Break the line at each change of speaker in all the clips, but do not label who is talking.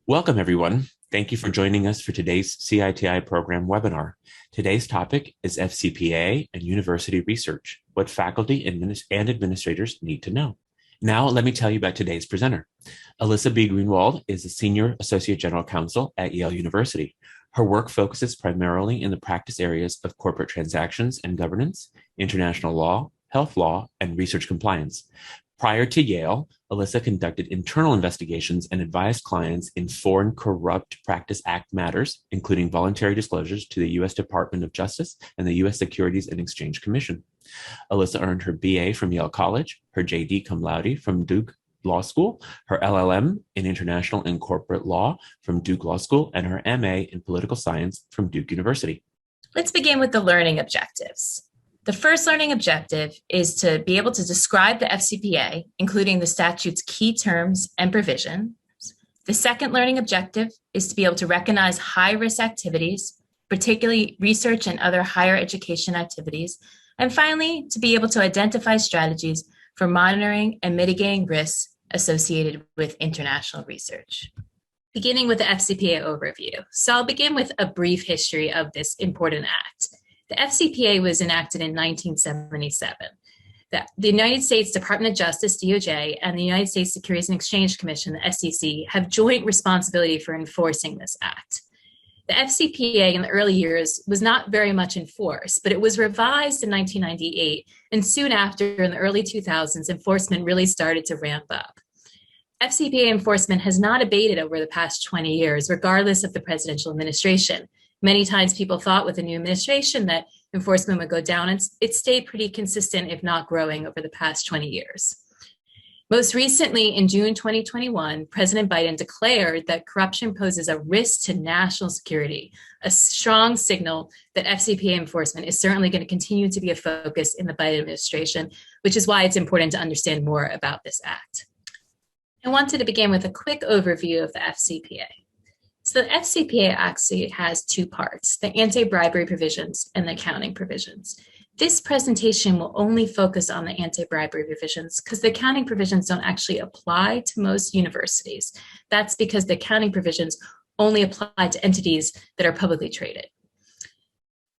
Welcome, everyone. Thank you for joining us for today's CITI program webinar. Today's topic is FCPA and university research, what faculty and administrators need to know. Now, let me tell you about today's presenter. Alyssa B. Greenwald is a Senior Associate General Counsel at Yale University. Her work focuses primarily in the practice areas of corporate transactions and governance, international law, health law, and research compliance. Prior to Yale, Alyssa conducted internal investigations and advised clients in Foreign Corrupt Practice Act matters, including voluntary disclosures to the U.S. Department of Justice and the U.S. Securities and Exchange Commission. Alyssa earned her BA from Yale College, her JD cum laude from Duke Law School, her LLM in International and Corporate Law from Duke Law School, and her MA in Political Science from Duke University.
Let's begin with the learning objectives. The first learning objective is to be able to describe the FCPA, including the statute's key terms and provisions. The second learning objective is to be able to recognize high-risk activities, particularly research and other higher education activities. And finally, to be able to identify strategies for monitoring and mitigating risks associated with international research. Beginning with the FCPA overview. So I'll begin with a brief history of this important act. The FCPA was enacted in 1977. The United States Department of Justice, DOJ, and the United States Securities and Exchange Commission, the SEC, have joint responsibility for enforcing this act. The FCPA in the early years was not very much enforced, but it was revised in 1998, and soon after, in the early 2000s, enforcement really started to ramp up. FCPA enforcement has not abated over the past 20 years, regardless of the presidential administration. Many times people thought with the new administration that enforcement would go down, and it stayed pretty consistent, if not growing, over the past 20 years. Most recently, in June 2021, President Biden declared that corruption poses a risk to national security, a strong signal that FCPA enforcement is certainly going to continue to be a focus in the Biden administration, which is why it's important to understand more about this act. I wanted to begin with a quick overview of the FCPA. So the FCPA actually has two parts, the anti-bribery provisions and the accounting provisions. This presentation will only focus on the anti-bribery provisions because the accounting provisions don't actually apply to most universities. That's because the accounting provisions only apply to entities that are publicly traded.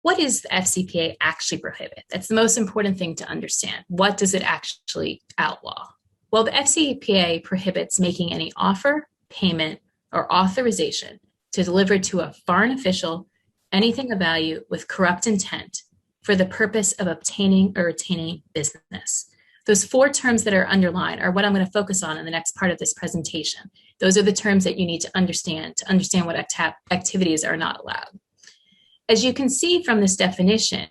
What does the FCPA actually prohibit? That's the most important thing to understand. What does it actually outlaw? Well, the FCPA prohibits making any offer, payment, or authorization to deliver to a foreign official anything of value with corrupt intent for the purpose of obtaining or retaining business. Those four terms that are underlined are what I'm going to focus on in the next part of this presentation. Those are the terms that you need to understand what activities are not allowed. As you can see from this definition,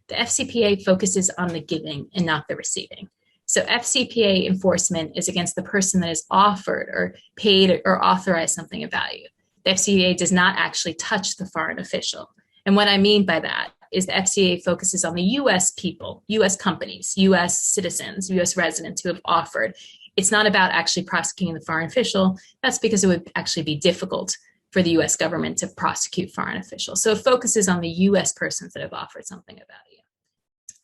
the FCPA focuses on the giving and not the receiving. So FCPA enforcement is against the person that has offered or paid or authorized something of value. The FCPA does not actually touch the foreign official. And what I mean by that is the FCPA focuses on the U.S. people, U.S. companies, U.S. citizens, U.S. residents who have offered. It's not about actually prosecuting the foreign official. That's because it would actually be difficult for the U.S. government to prosecute foreign officials. So it focuses on the U.S. persons that have offered something of value.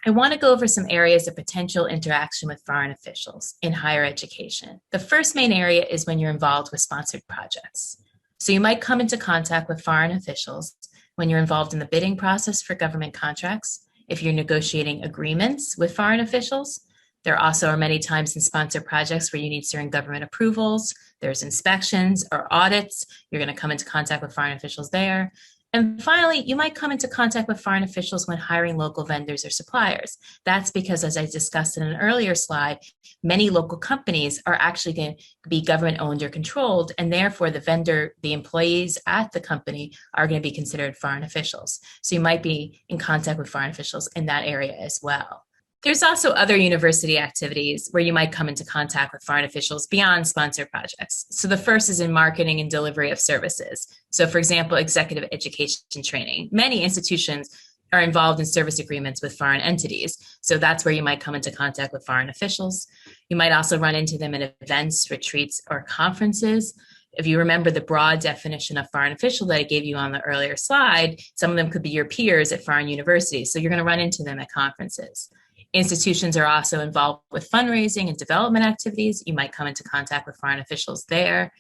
I want to go over some areas of potential interaction with foreign officials in higher education. The first main area is when you're involved with sponsored projects. So you might come into contact with foreign officials when you're involved in the bidding process for government contracts, if you're negotiating agreements with foreign officials. There also are many times in sponsored projects where you need certain government approvals, there's inspections or audits, you're going to come into contact with foreign officials there. And finally, you might come into contact with foreign officials when hiring local vendors or suppliers. That's because, as I discussed in an earlier slide, many local companies are actually going to be government owned or controlled, and therefore the employees at the company are going to be considered foreign officials. So you might be in contact with foreign officials in that area as well. There's also other university activities where you might come into contact with foreign officials beyond sponsored projects. So the first is in marketing and delivery of services. So for example, executive education training. Many institutions are involved in service agreements with foreign entities. So that's where you might come into contact with foreign officials. You might also run into them at events, retreats, or conferences. If you remember the broad definition of foreign official that I gave you on the earlier slide, some of them could be your peers at foreign universities. So you're going to run into them at conferences. Institutions are also involved with fundraising and development activities. You might come into contact with foreign officials there.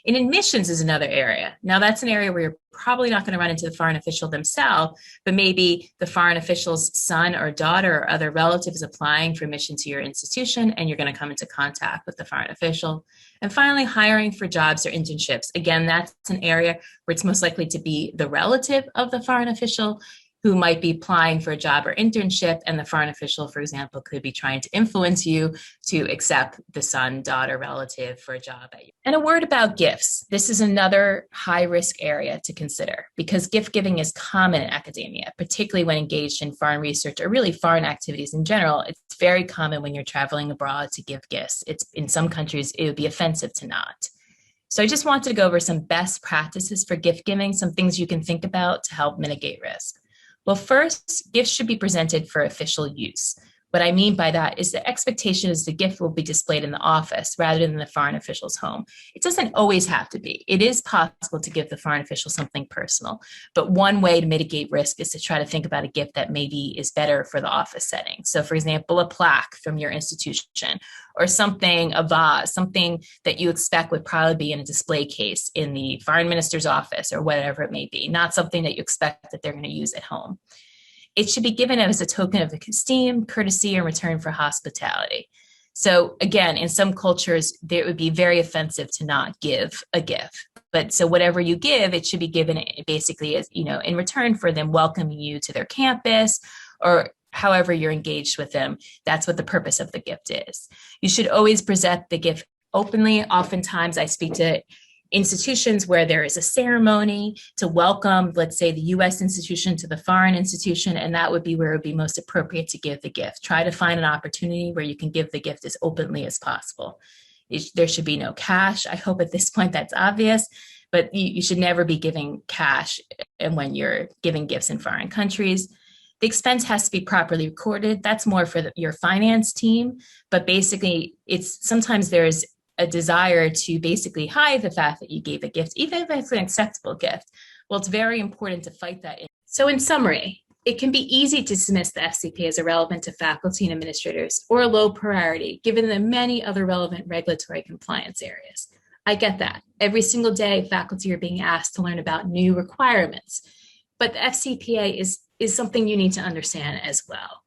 In admissions is another area. Now, that's an area where you're probably not going to run into the foreign official themselves, but maybe the foreign official's son or daughter or other relative is applying for admission to your institution, and you're going to come into contact with the foreign official. And finally, hiring for jobs or internships. Again, that's an area where it's most likely to be the relative of the foreign official who might be applying for a job or internship, and the foreign official, for example, could be trying to influence you to accept the son, daughter, relative for a job at you. And a word about gifts. This is another high-risk area to consider because gift giving is common in academia, particularly when engaged in foreign research or really foreign activities in general. It's very common when you're traveling abroad to give gifts. It's in some countries, it would be offensive to not. So I just wanted to go over some best practices for gift giving, some things you can think about to help mitigate risk. Well, first, gifts should be presented for official use. What I mean by that is the expectation is the gift will be displayed in the office rather than the foreign official's home. It doesn't always have to be. It is possible to give the foreign official something personal, but one way to mitigate risk is to try to think about a gift that maybe is better for the office setting. So, for example, a plaque from your institution or something, a vase, something that you expect would probably be in a display case in the foreign minister's office or whatever it may be, not something that you expect that they're going to use at home. It should be given as a token of esteem, courtesy, and return for hospitality. So again, in some cultures, it would be very offensive to not give a gift. But so whatever you give, it should be given basically as, in return for them welcoming you to their campus or however you're engaged with them. That's what the purpose of the gift is. You should always present the gift openly. Oftentimes I speak to institutions where there is a ceremony to welcome, let's say, the U.S. institution to the foreign institution, and that would be where it would be most appropriate to give the gift. Try to find an opportunity where you can give the gift as openly as possible. There should be no cash. I hope at this point that's obvious, but you should never be giving cash and when you're giving gifts in foreign countries. The expense has to be properly recorded. That's more for your finance team, but basically sometimes there's a desire to basically hide the fact that you gave a gift, even if it's an acceptable gift. Well, it's very important to fight that. So in summary, it can be easy to dismiss the FCPA as irrelevant to faculty and administrators or a low priority, given the many other relevant regulatory compliance areas. I get that. Every single day, faculty are being asked to learn about new requirements, but the FCPA is something you need to understand as well.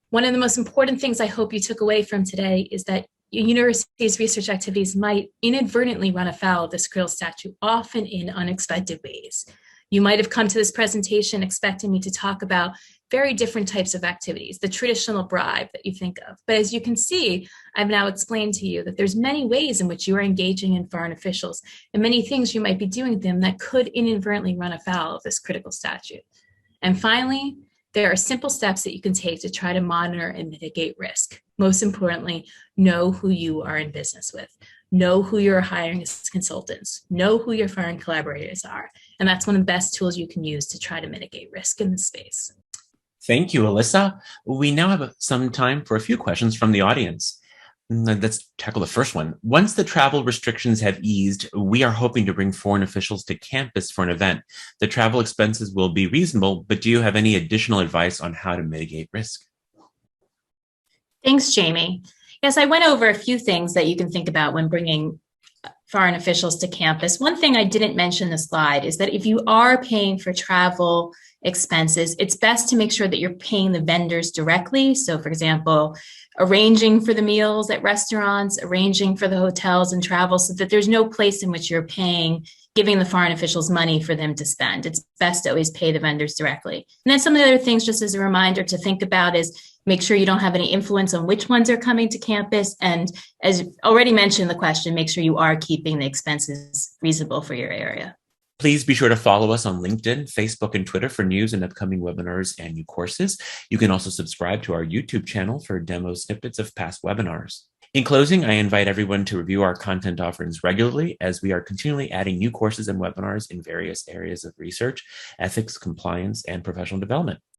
One of the most important things I hope you took away from today is that universities' research activities might inadvertently run afoul of this critical statute, often in unexpected ways. You might have come to this presentation expecting me to talk about very different types of activities, the traditional bribe that you think of. But as you can see, I've now explained to you that there's many ways in which you are engaging in foreign officials and many things you might be doing with them that could inadvertently run afoul of this critical statute. And finally, there are simple steps that you can take to try to monitor and mitigate risk. Most importantly, know who you are in business with. Know who you're hiring as consultants. Know who your foreign collaborators are. And that's one of the best tools you can use to try to mitigate risk in this space.
Thank you, Alyssa. We now have some time for a few questions from the audience. Let's tackle the first one. Once the travel restrictions have eased, we are hoping to bring foreign officials to campus for an event. The travel expenses will be reasonable, but do you have any additional advice on how to mitigate risk?
Thanks, Jamie. Yes, I went over a few things that you can think about when bringing foreign officials to campus. One thing I didn't mention in the slide is that if you are paying for travel expenses, it's best to make sure that you're paying the vendors directly. So, for example, arranging for the meals at restaurants, arranging for the hotels and travel so that there's no place in which you're giving the foreign officials money for them to spend. It's best to always pay the vendors directly. And then some of the other things, just as a reminder to think about, is make sure you don't have any influence on which ones are coming to campus. And as already mentioned in the question, make sure you are keeping the expenses reasonable for your area.
Please be sure to follow us on LinkedIn, Facebook, and Twitter for news and upcoming webinars and new courses. You can also subscribe to our YouTube channel for demo snippets of past webinars. In closing, I invite everyone to review our content offerings regularly as we are continually adding new courses and webinars in various areas of research, ethics, compliance, and professional development.